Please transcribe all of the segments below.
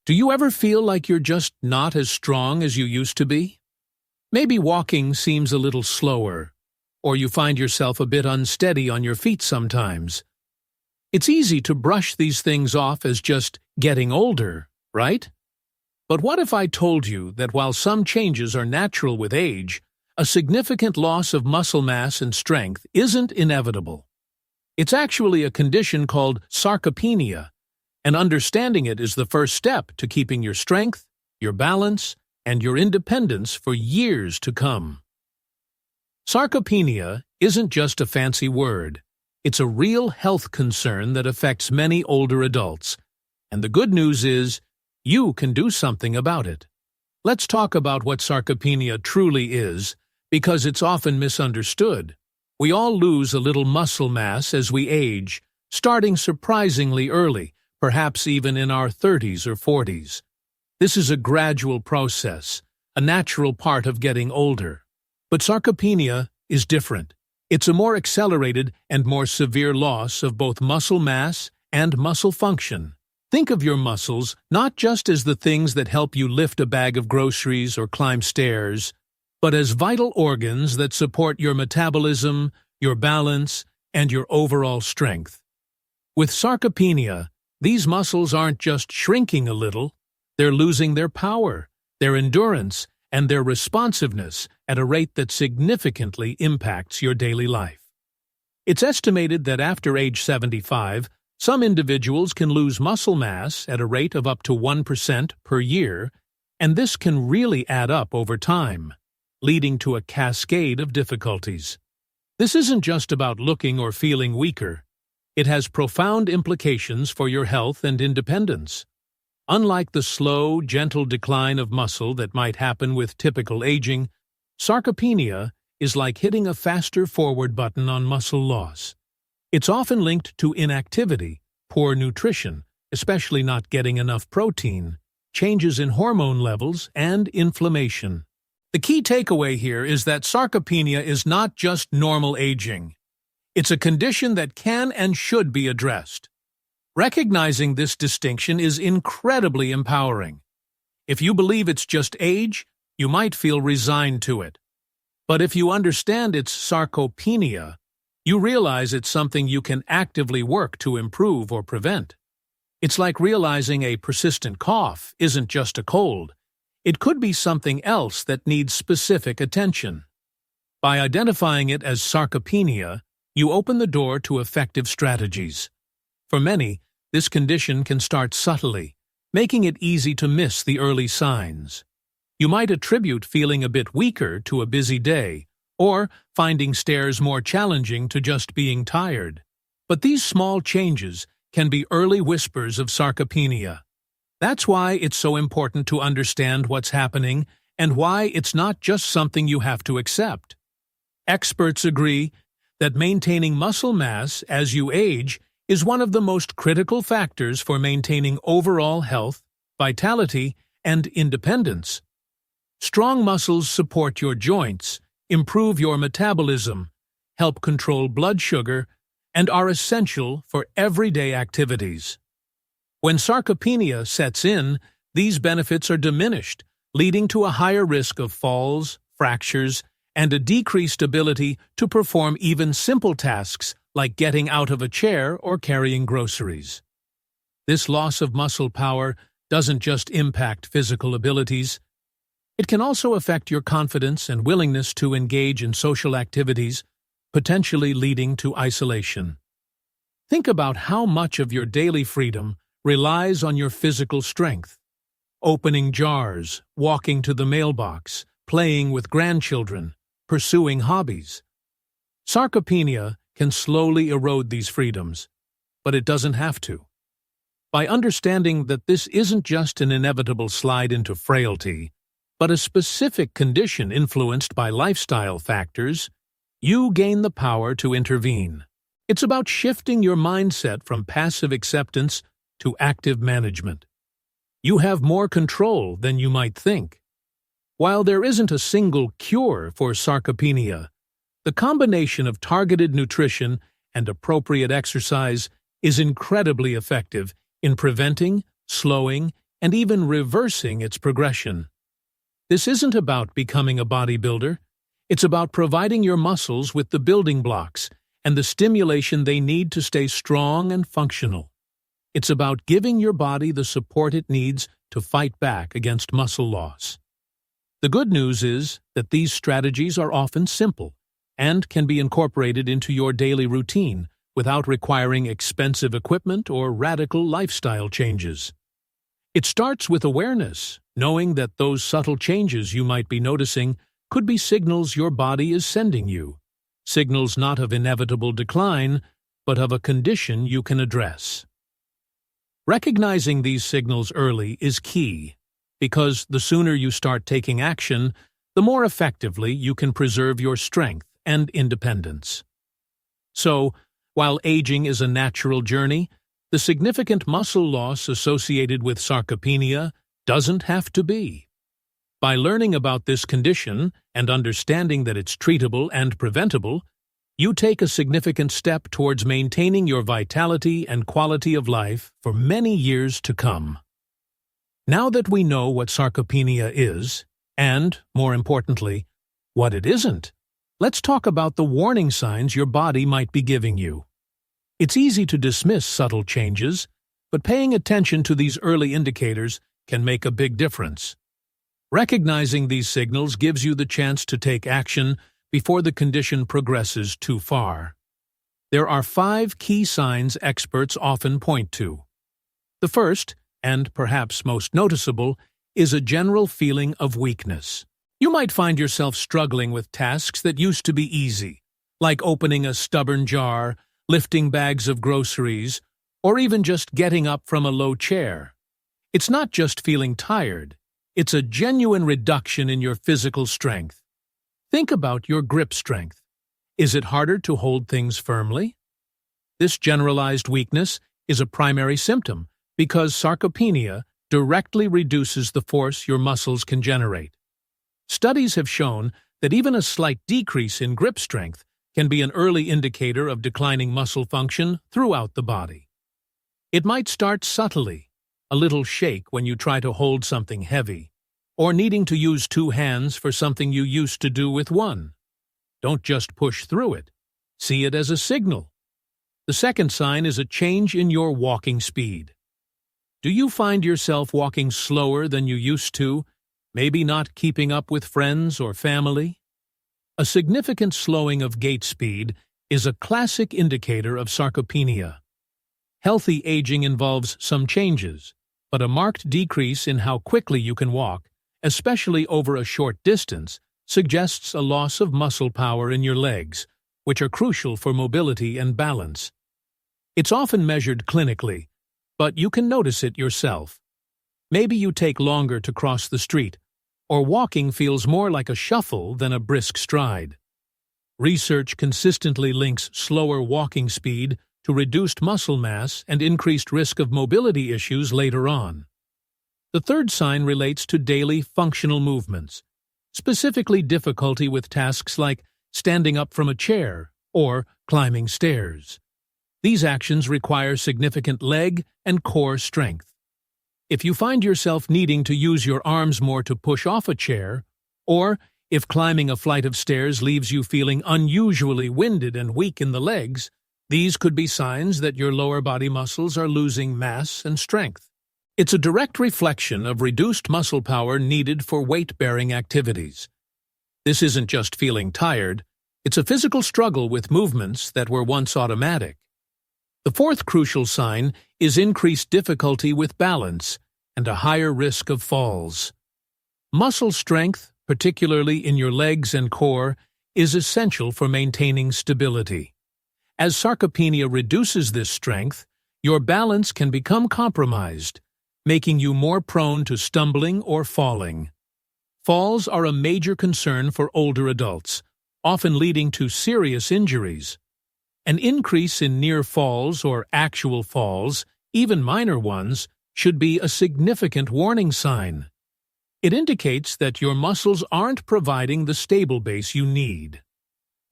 Do you ever feel like you're just not as strong as you used to be? Maybe walking seems a little slower, or you find yourself a bit unsteady on your feet sometimes. It's easy to brush these things off as just getting older, right? But what if I told you that while some changes are natural with age, a significant loss of muscle mass and strength isn't inevitable? It's actually a condition called sarcopenia, and understanding it is the first step to keeping your strength, your balance, and your independence for years to come. Sarcopenia isn't just a fancy word. It's a real health concern that affects many older adults. And the good news is, you can do something about it. Let's talk about what sarcopenia truly is, because it's often misunderstood. We all lose a little muscle mass as we age, starting surprisingly early, perhaps even in our 30s or 40s. This is a gradual process, a natural part of getting older. But sarcopenia is different. It's a more accelerated and more severe loss of both muscle mass and muscle function. Think of your muscles not just as the things that help you lift a bag of groceries or climb stairs, but as vital organs that support your metabolism, your balance, and your overall strength. With sarcopenia, these muscles aren't just shrinking a little, they're losing their power, their endurance, and their responsiveness at a rate that significantly impacts your daily life. It's estimated that after age 75, some individuals can lose muscle mass at a rate of up to 1% per year, and this can really add up over time, leading to a cascade of difficulties. This isn't just about looking or feeling weaker. It has profound implications for your health and independence. Unlike the slow, gentle decline of muscle that might happen with typical aging, sarcopenia is like hitting a faster forward button on muscle loss. It's often linked to inactivity, poor nutrition, especially not getting enough protein, changes in hormone levels, and inflammation. The key takeaway here is that sarcopenia is not just normal aging. It's a condition that can and should be addressed. Recognizing this distinction is incredibly empowering. If you believe it's just age, you might feel resigned to it. But if you understand it's sarcopenia, you realize it's something you can actively work to improve or prevent. It's like realizing a persistent cough isn't just a cold. It could be something else that needs specific attention. By identifying it as sarcopenia, you open the door to effective strategies. For many, this condition can start subtly, making it easy to miss the early signs. You might attribute feeling a bit weaker to a busy day, or finding stairs more challenging to just being tired. But these small changes can be early whispers of sarcopenia. That's why it's so important to understand what's happening and why it's not just something you have to accept. Experts agree that maintaining muscle mass as you age is one of the most critical factors for maintaining overall health, vitality, and independence. Strong muscles support your joints, improve your metabolism, help control blood sugar, and are essential for everyday activities. When sarcopenia sets in, these benefits are diminished, leading to a higher risk of falls, fractures, and a decreased ability to perform even simple tasks like getting out of a chair or carrying groceries. This loss of muscle power doesn't just impact physical abilities. It can also affect your confidence and willingness to engage in social activities, potentially leading to isolation. Think about how much of your daily freedom relies on your physical strength. Opening jars, walking to the mailbox, playing with grandchildren, pursuing hobbies. Sarcopenia can slowly erode these freedoms, but it doesn't have to. By understanding that this isn't just an inevitable slide into frailty, but a specific condition influenced by lifestyle factors, you gain the power to intervene. It's about shifting your mindset from passive acceptance to active management. You have more control than you might think. While there isn't a single cure for sarcopenia, the combination of targeted nutrition and appropriate exercise is incredibly effective in preventing, slowing, and even reversing its progression. This isn't about becoming a bodybuilder. It's about providing your muscles with the building blocks and the stimulation they need to stay strong and functional. It's about giving your body the support it needs to fight back against muscle loss. The good news is that these strategies are often simple and can be incorporated into your daily routine without requiring expensive equipment or radical lifestyle changes. It starts with awareness, knowing that those subtle changes you might be noticing could be signals your body is sending you, signals not of inevitable decline, but of a condition you can address. Recognizing these signals early is key, because the sooner you start taking action, the more effectively you can preserve your strength and independence. So, while aging is a natural journey, the significant muscle loss associated with sarcopenia doesn't have to be. By learning about this condition and understanding that it's treatable and preventable, you take a significant step towards maintaining your vitality and quality of life for many years to come. Now that we know what sarcopenia is, and, more importantly, what it isn't, let's talk about the warning signs your body might be giving you. It's easy to dismiss subtle changes, but paying attention to these early indicators can make a big difference. Recognizing these signals gives you the chance to take action before the condition progresses too far. There are 5 key signs experts often point to. The first, and perhaps most noticeable, is a general feeling of weakness. You might find yourself struggling with tasks that used to be easy, like opening a stubborn jar, lifting bags of groceries, or even just getting up from a low chair. It's not just feeling tired, it's a genuine reduction in your physical strength. Think about your grip strength. Is it harder to hold things firmly? This generalized weakness is a primary symptom because sarcopenia directly reduces the force your muscles can generate. Studies have shown that even a slight decrease in grip strength can be an early indicator of declining muscle function throughout the body. It might start subtly, a little shake when you try to hold something heavy, or needing to use 2 hands for something you used to do with 1. Don't just push through it. See it as a signal. The second sign is a change in your walking speed. Do you find yourself walking slower than you used to, maybe not keeping up with friends or family? A significant slowing of gait speed is a classic indicator of sarcopenia. Healthy aging involves some changes, but a marked decrease in how quickly you can walk, especially over a short distance, suggests a loss of muscle power in your legs, which are crucial for mobility and balance. It's often measured clinically, but you can notice it yourself. Maybe you take longer to cross the street, or walking feels more like a shuffle than a brisk stride. Research consistently links slower walking speed to reduced muscle mass and increased risk of mobility issues later on. The third sign relates to daily functional movements, specifically difficulty with tasks like standing up from a chair or climbing stairs. These actions require significant leg and core strength. If you find yourself needing to use your arms more to push off a chair, or if climbing a flight of stairs leaves you feeling unusually winded and weak in the legs, these could be signs that your lower body muscles are losing mass and strength. It's a direct reflection of reduced muscle power needed for weight-bearing activities. This isn't just feeling tired, it's a physical struggle with movements that were once automatic. The fourth crucial sign is increased difficulty with balance and a higher risk of falls. Muscle strength, particularly in your legs and core, is essential for maintaining stability. As sarcopenia reduces this strength, your balance can become compromised, making you more prone to stumbling or falling. Falls are a major concern for older adults, often leading to serious injuries. An increase in near falls or actual falls, even minor ones, should be a significant warning sign. It indicates that your muscles aren't providing the stable base you need.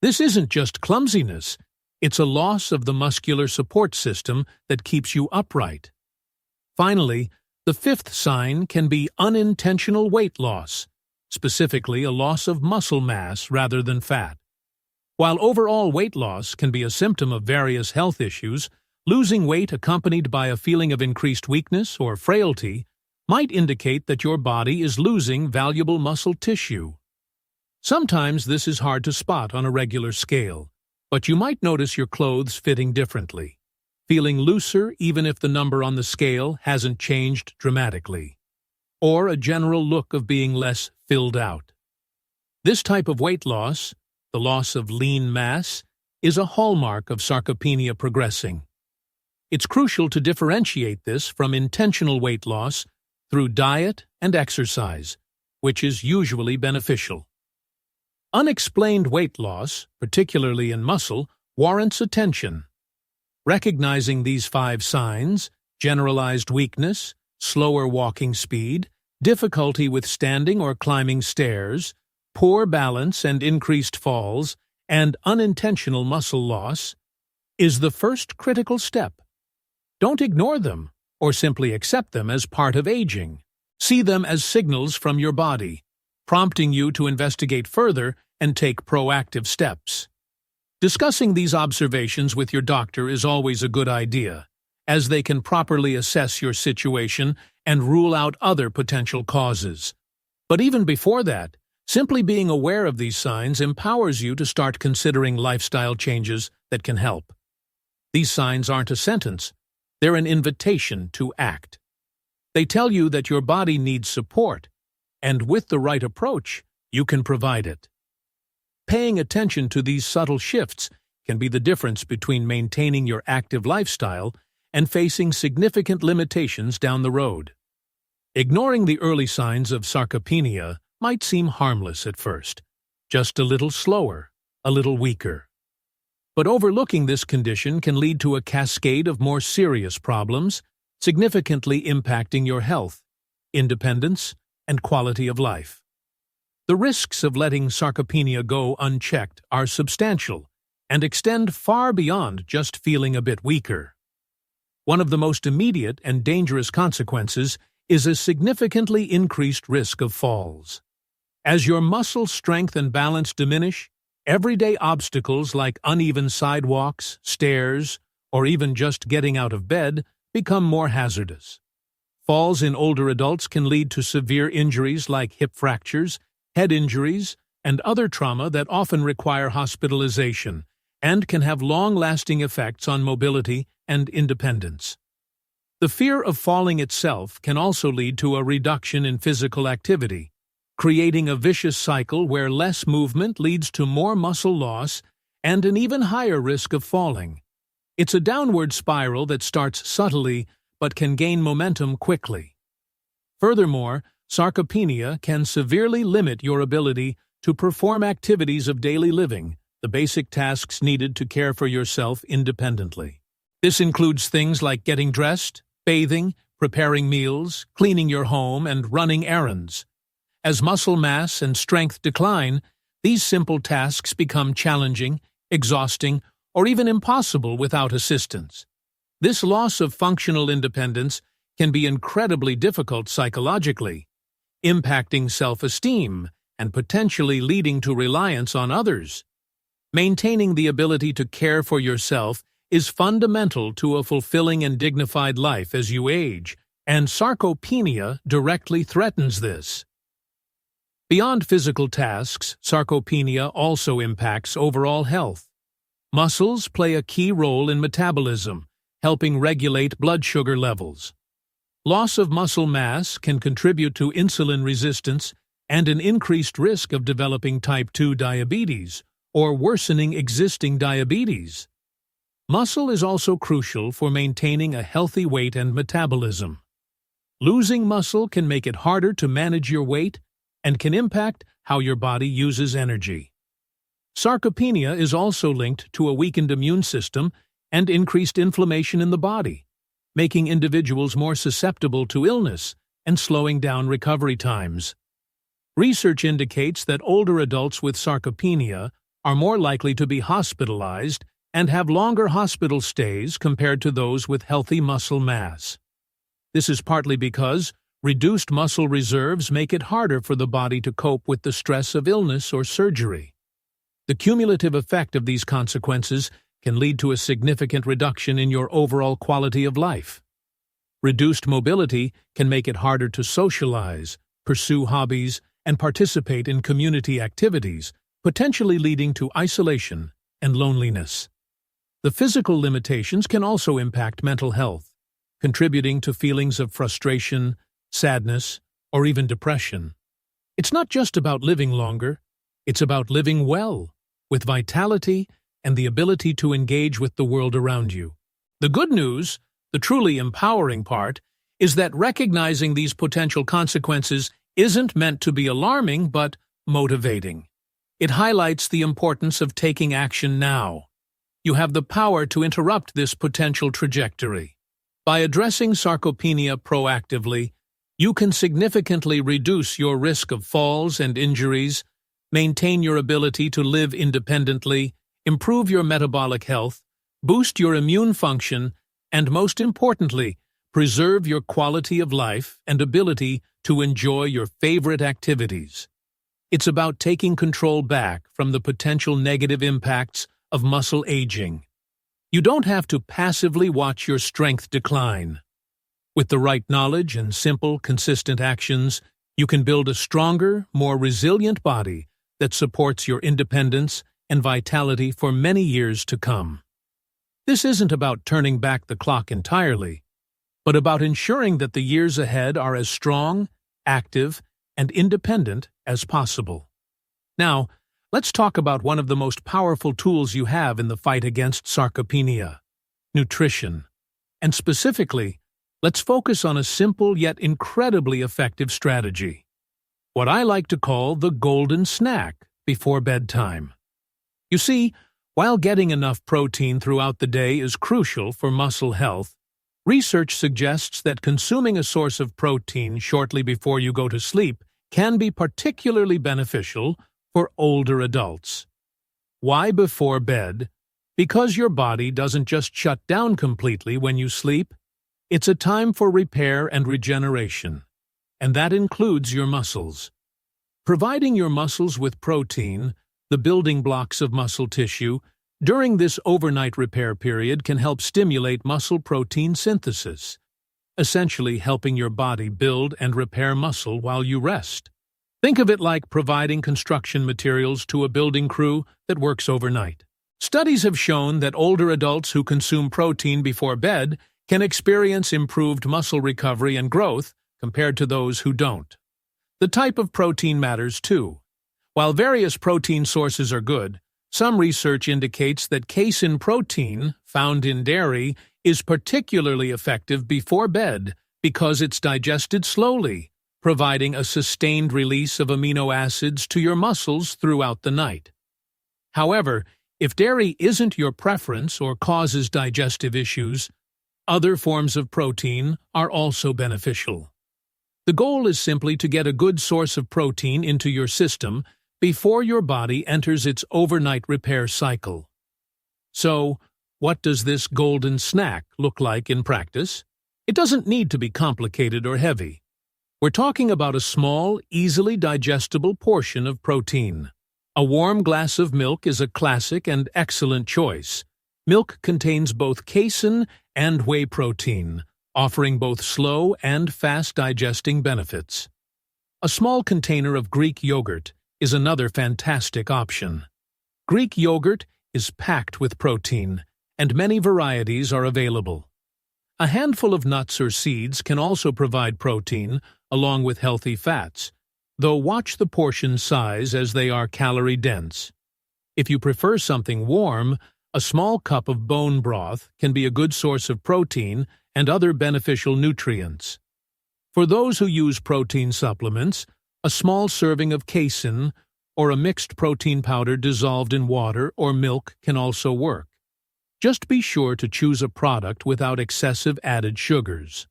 This isn't just clumsiness, it's a loss of the muscular support system that keeps you upright. Finally, The fifth sign can be unintentional weight loss, specifically a loss of muscle mass rather than fat. While overall weight loss can be a symptom of various health issues, losing weight accompanied by a feeling of increased weakness or frailty might indicate that your body is losing valuable muscle tissue. Sometimes this is hard to spot on a regular scale, but you might notice your clothes fitting differently, feeling looser even if the number on the scale hasn't changed dramatically, or a general look of being less filled out. This type of weight loss, the loss of lean mass, is a hallmark of sarcopenia progressing. It's crucial to differentiate this from intentional weight loss through diet and exercise, which is usually beneficial. Unexplained weight loss, particularly in muscle, warrants attention. Recognizing these 5 signs, generalized weakness, slower walking speed, difficulty with standing or climbing stairs, poor balance and increased falls, and unintentional muscle loss, is the first critical step. Don't ignore them, or simply accept them as part of aging. See them as signals from your body, prompting you to investigate further and take proactive steps. Discussing these observations with your doctor is always a good idea, as they can properly assess your situation and rule out other potential causes. But even before that, simply being aware of these signs empowers you to start considering lifestyle changes that can help. These signs aren't a sentence, they're an invitation to act. They tell you that your body needs support, and with the right approach, you can provide it. Paying attention to these subtle shifts can be the difference between maintaining your active lifestyle and facing significant limitations down the road. Ignoring the early signs of sarcopenia might seem harmless at first, just a little slower, a little weaker. But overlooking this condition can lead to a cascade of more serious problems, significantly impacting your health, independence, and quality of life. The risks of letting sarcopenia go unchecked are substantial and extend far beyond just feeling a bit weaker. One of the most immediate and dangerous consequences is a significantly increased risk of falls. As your muscle strength and balance diminish, everyday obstacles like uneven sidewalks, stairs, or even just getting out of bed become more hazardous. Falls in older adults can lead to severe injuries like hip fractures, head injuries, and other trauma that often require hospitalization and can have long-lasting effects on mobility and independence. The fear of falling itself can also lead to a reduction in physical activity, creating a vicious cycle where less movement leads to more muscle loss and an even higher risk of falling. It's a downward spiral that starts subtly but can gain momentum quickly. Furthermore, sarcopenia can severely limit your ability to perform activities of daily living, the basic tasks needed to care for yourself independently. This includes things like getting dressed, bathing, preparing meals, cleaning your home, and running errands. As muscle mass and strength decline, these simple tasks become challenging, exhausting, or even impossible without assistance. This loss of functional independence can be incredibly difficult psychologically, impacting self-esteem and potentially leading to reliance on others. Maintaining the ability to care for yourself is fundamental to a fulfilling and dignified life as you age, and sarcopenia directly threatens this. Beyond physical tasks, sarcopenia also impacts overall health. Muscles play a key role in metabolism, helping regulate blood sugar levels. Loss of muscle mass can contribute to insulin resistance and an increased risk of developing type 2 diabetes or worsening existing diabetes. Muscle is also crucial for maintaining a healthy weight and metabolism. Losing muscle can make it harder to manage your weight and can impact how your body uses energy. Sarcopenia is also linked to a weakened immune system and increased inflammation in the body, making individuals more susceptible to illness and slowing down recovery times. Research indicates that older adults with sarcopenia are more likely to be hospitalized and have longer hospital stays compared to those with healthy muscle mass. This is partly because reduced muscle reserves make it harder for the body to cope with the stress of illness or surgery. The cumulative effect of these consequences can lead to a significant reduction in your overall quality of life. Reduced mobility can make it harder to socialize, pursue hobbies, and participate in community activities, potentially leading to isolation and loneliness. The physical limitations can also impact mental health, contributing to feelings of frustration, sadness, or even depression. It's not just about living longer, it's about living well, with vitality and the ability to engage with the world around you. The good news, the truly empowering part, is that recognizing these potential consequences isn't meant to be alarming but motivating. It highlights the importance of taking action now. You have the power to interrupt this potential trajectory. By addressing sarcopenia proactively, you can significantly reduce your risk of falls and injuries, maintain your ability to live independently, improve your metabolic health, boost your immune function, and most importantly, preserve your quality of life and ability to enjoy your favorite activities. It's about taking control back from the potential negative impacts of muscle aging. You don't have to passively watch your strength decline. With the right knowledge and simple, consistent actions, you can build a stronger, more resilient body that supports your independence and vitality for many years to come. This isn't about turning back the clock entirely, but about ensuring that the years ahead are as strong, active, and independent as possible. Now, let's talk about one of the most powerful tools you have in the fight against sarcopenia: nutrition. And specifically, let's focus on a simple yet incredibly effective strategy, what I like to call the golden snack before bedtime. You see, while getting enough protein throughout the day is crucial for muscle health, research suggests that consuming a source of protein shortly before you go to sleep can be particularly beneficial for older adults. Why before bed? Because your body doesn't just shut down completely when you sleep. It's a time for repair and regeneration, and that includes your muscles. Providing your muscles with protein, the building blocks of muscle tissue, during this overnight repair period can help stimulate muscle protein synthesis, essentially helping your body build and repair muscle while you rest. Think of it like providing construction materials to a building crew that works overnight. Studies have shown that older adults who consume protein before bed can experience improved muscle recovery and growth compared to those who don't. The type of protein matters too. While various protein sources are good, some research indicates that casein protein, found in dairy, is particularly effective before bed because it's digested slowly, providing a sustained release of amino acids to your muscles throughout the night. However, if dairy isn't your preference or causes digestive issues, other forms of protein are also beneficial. The goal is simply to get a good source of protein into your system before your body enters its overnight repair cycle. So, what does this golden snack look like in practice? It doesn't need to be complicated or heavy. We're talking about a small, easily digestible portion of protein. A warm glass of milk is a classic and excellent choice. Milk contains both casein and whey protein, offering both slow and fast-digesting benefits. A small container of Greek yogurt is another fantastic option. Greek yogurt is packed with protein, and many varieties are available. A handful of nuts or seeds can also provide protein, along with healthy fats, though watch the portion size as they are calorie-dense. If you prefer something warm, a small cup of bone broth can be a good source of protein and other beneficial nutrients. For those who use protein supplements, a small serving of casein or a mixed protein powder dissolved in water or milk can also work. Just be sure to choose a product without excessive added sugars.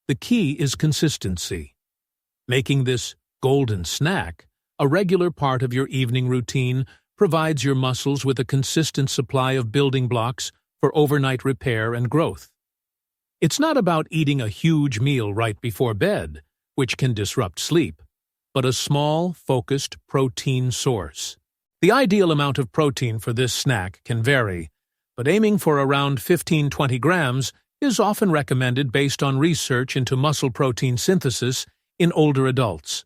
The key is consistency. Making this golden snack a regular part of your evening routine provides your muscles with a consistent supply of building blocks for overnight repair and growth. It's not about eating a huge meal right before bed, which can disrupt sleep, but a small, focused protein source. The ideal amount of protein for this snack can vary, but aiming for around 15–20 grams is often recommended based on research into muscle protein synthesis in older adults.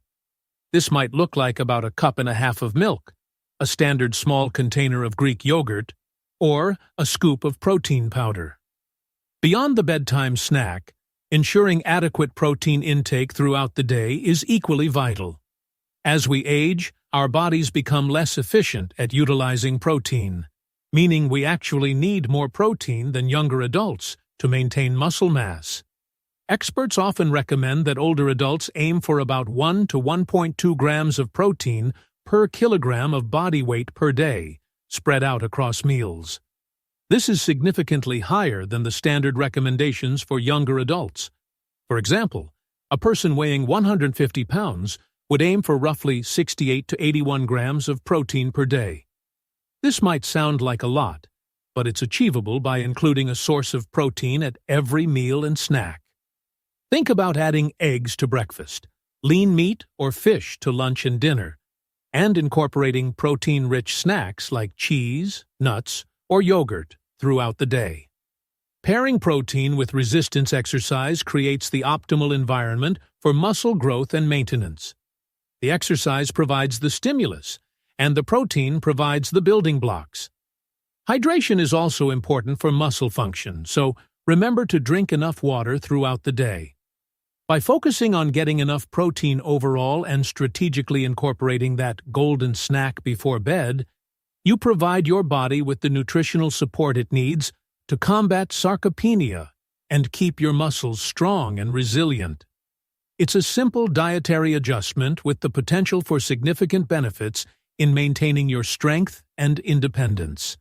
This might look like about 1.5 cups of milk, a standard small container of Greek yogurt, or a scoop of protein powder. Beyond the bedtime snack, ensuring adequate protein intake throughout the day is equally vital. As we age, our bodies become less efficient at utilizing protein, meaning we actually need more protein than younger adults to maintain muscle mass. Experts often recommend that older adults aim for about 1 to 1.2 grams of protein per kilogram of body weight per day, spread out across meals. This is significantly higher than the standard recommendations for younger adults. For example, a person weighing 150 pounds would aim for roughly 68 to 81 grams of protein per day. This might sound like a lot, but it's achievable by including a source of protein at every meal and snack. Think about adding eggs to breakfast, lean meat or fish to lunch and dinner, and incorporating protein-rich snacks like cheese, nuts, or yogurt throughout the day. Pairing protein with resistance exercise creates the optimal environment for muscle growth and maintenance. The exercise provides the stimulus, and the protein provides the building blocks. Hydration is also important for muscle function, so remember to drink enough water throughout the day. By focusing on getting enough protein overall and strategically incorporating that golden snack before bed, you provide your body with the nutritional support it needs to combat sarcopenia and keep your muscles strong and resilient. It's a simple dietary adjustment with the potential for significant benefits in maintaining your strength and independence.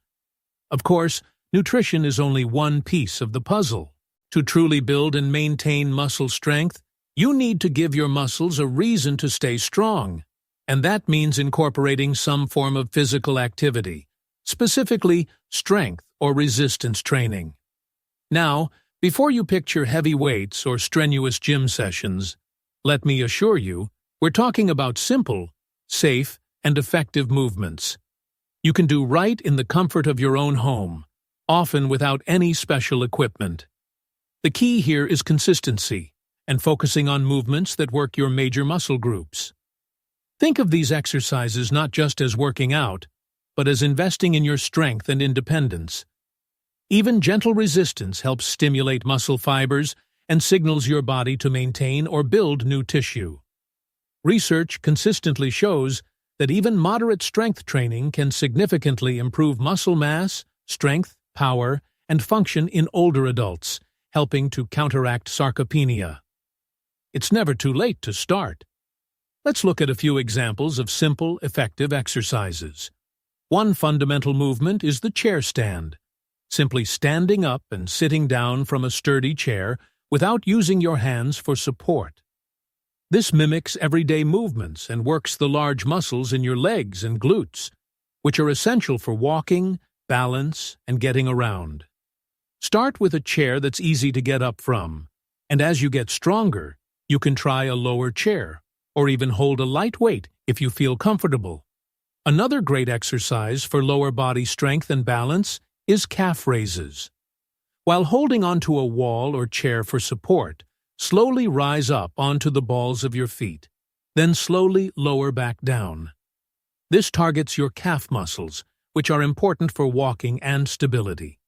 Of course, nutrition is only one piece of the puzzle. To truly build and maintain muscle strength, you need to give your muscles a reason to stay strong, and that means incorporating some form of physical activity, specifically strength or resistance training. Now, before you picture heavy weights or strenuous gym sessions, let me assure you, we're talking about simple, safe, and effective movements. You can do right in the comfort of your own home, often without any special equipment. The key here is consistency and focusing on movements that work your major muscle groups. Think of these exercises not just as working out, but as investing in your strength and independence. Even gentle resistance helps stimulate muscle fibers and signals your body to maintain or build new tissue. Research consistently shows that even moderate strength training can significantly improve muscle mass, strength, power, and function in older adults, helping to counteract sarcopenia. It's never too late to start. Let's look at a few examples of simple, effective exercises. One fundamental movement is the chair stand. Simply standing up and sitting down from a sturdy chair without using your hands for support. This mimics everyday movements and works the large muscles in your legs and glutes, which are essential for walking, balance, and getting around. Start with a chair that's easy to get up from, and as you get stronger, you can try a lower chair, or even hold a light weight if you feel comfortable. Another great exercise for lower body strength and balance is calf raises. While holding onto a wall or chair for support, slowly rise up onto the balls of your feet, then slowly lower back down. This targets your calf muscles, which are important for walking and stability.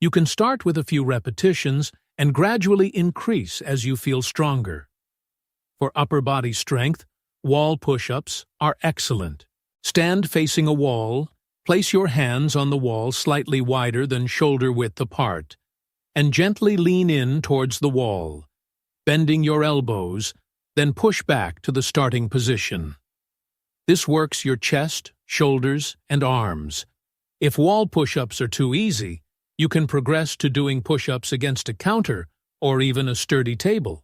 You can start with a few repetitions and gradually increase as you feel stronger. For upper body strength, wall push-ups are excellent. Stand facing a wall, place your hands on the wall slightly wider than shoulder width apart, and gently lean in towards the wall, bending your elbows, then push back to the starting position. This works your chest, shoulders, and arms. If wall push-ups are too easy, you can progress to doing push-ups against a counter or even a sturdy table.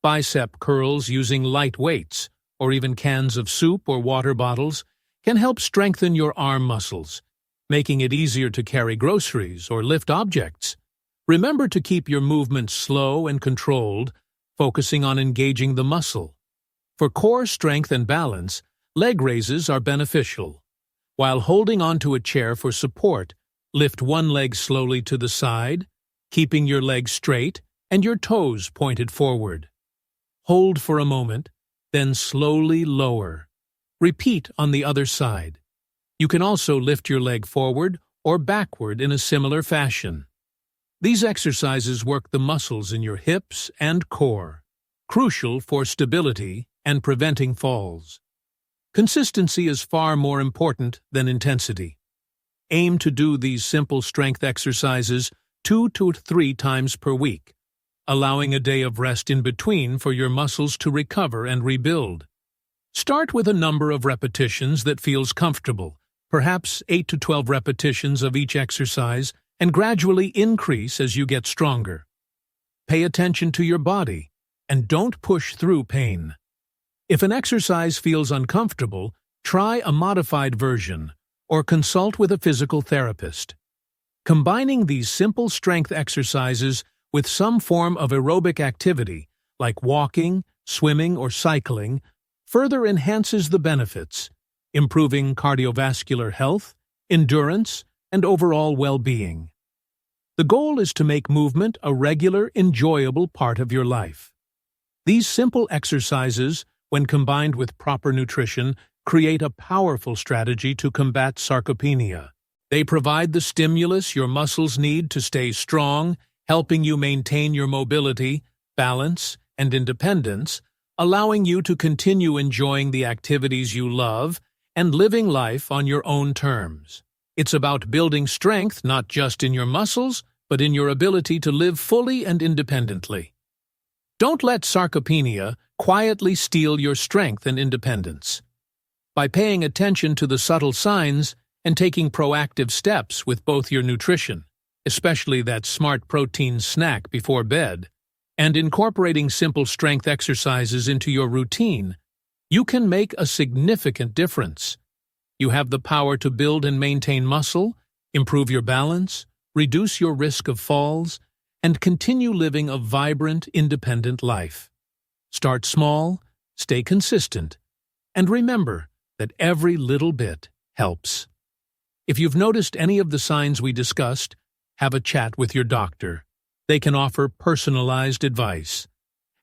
Bicep curls using light weights, or even cans of soup or water bottles, can help strengthen your arm muscles, making it easier to carry groceries or lift objects. Remember to keep your movements slow and controlled, focusing on engaging the muscle. For core strength and balance, leg raises are beneficial. While holding onto a chair for support, lift one leg slowly to the side, keeping your legs straight and your toes pointed forward. Hold for a moment, then slowly lower. Repeat on the other side. You can also lift your leg forward or backward in a similar fashion. These exercises work the muscles in your hips and core, crucial for stability and preventing falls. Consistency is far more important than intensity. Aim to do these simple strength exercises 2 to 3 times per week, allowing a day of rest in between for your muscles to recover and rebuild. Start with a number of repetitions that feels comfortable, perhaps 8 to 12 repetitions of each exercise, and gradually increase as you get stronger. Pay attention to your body, and don't push through pain. If an exercise feels uncomfortable, try a modified version or consult with a physical therapist. Combining these simple strength exercises with some form of aerobic activity, like walking, swimming, or cycling, further enhances the benefits, improving cardiovascular health, endurance, and overall well-being. The goal is to make movement a regular, enjoyable part of your life. These simple exercises, when combined with proper nutrition, create a powerful strategy to combat sarcopenia. They provide the stimulus your muscles need to stay strong, helping you maintain your mobility, balance, and independence, allowing you to continue enjoying the activities you love and living life on your own terms. It's about building strength not just in your muscles, but in your ability to live fully and independently. Don't let sarcopenia quietly steal your strength and independence. By paying attention to the subtle signs and taking proactive steps with both your nutrition, especially that smart protein snack before bed, and incorporating simple strength exercises into your routine, you can make a significant difference. You have the power to build and maintain muscle, improve your balance, reduce your risk of falls, and continue living a vibrant, independent life. Start small, stay consistent, and remember that every little bit helps. If you've noticed any of the signs we discussed, have a chat with your doctor. They can offer personalized advice.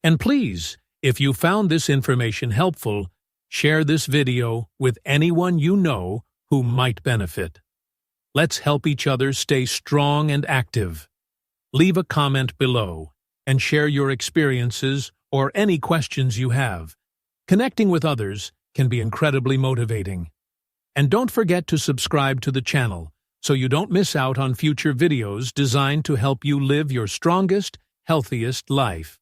And please, if you found this information helpful, share this video with anyone you know who might benefit. Let's help each other stay strong and active. Leave a comment below and share your experiences or any questions you have. Connecting with others can be incredibly motivating. And don't forget to subscribe to the channel so you don't miss out on future videos designed to help you live your strongest, healthiest life.